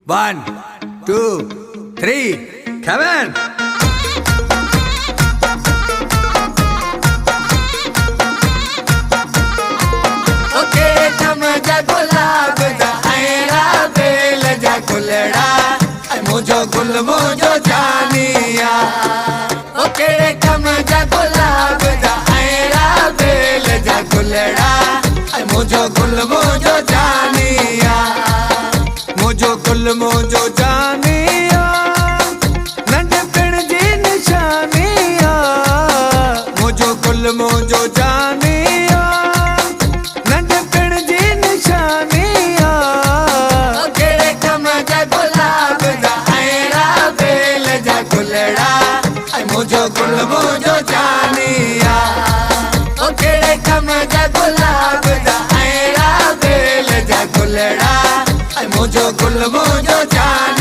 1, 2, 3, come on! Okay, come ja gulab ja aira bel ja gulda ay mujo gul mujo janiya. Okay, come ja gulab ja aira bel ja gulda ay mujo gul mujo janiya. मुझो गुल मुझो जानिया नंढपण जी निशानिया मुझो गुल मुझो जानिया नंढपण जी निशानिया केड़े कम जा गुलाब जा आयरा बेल जा गुलड़ा ay मुझो गुल मुझो जानिया. ओ केड़े कम जा गुलाब जा आयरा बेल जा गुलड़ा ay मुझो गुल मुझो जानिया.